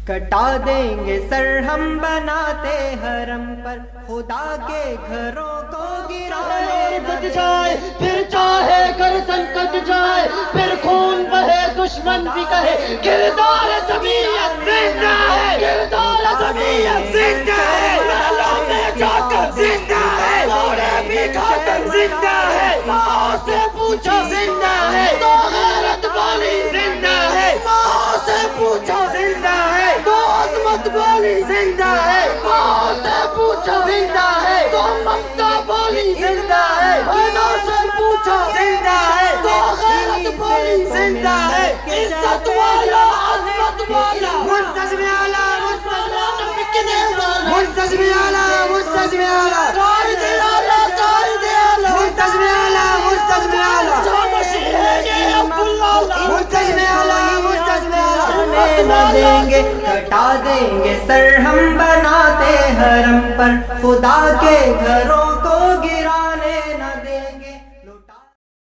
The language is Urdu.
کٹا دیں گے سر ہم بناتے حرم پر خدا کے گھروں کو گرانے کٹ جائے پھر چاہے گردن کٹ جائے پھر خون بہے دشمن بھی کہے کردار زمین زندہ ہے کردار زمین زندہ ہے محلوں میں جا کر زندہ ہے گھوڑے بھی کھا کر زندہ ہے ماں سے پوچھو زندہ ہے تو غیرت والی زندہ ہے ماں سے پوچھو زندہ ہے تو عظمت والی زندہ ہے ماں سے پوچھو زندہ ہے تو ممتا والی زندہ ہے بہنوں سے پوچھو زندہ ہے تو غیرت والی زندہ ہے عزت والا عظمت والا منتظم اعلیٰ منتظم اعلیٰ منتظم اعلیٰ قائد اعلیٰ قائد اعلیٰ منتظم اعلیٰ منتظم اعلیٰ منتظم اعلیٰ منتظم اعلیٰ نہ دیں گے کٹا دیں گے سر ہم بناتے حرم پر خدا کے گھروں کو گرا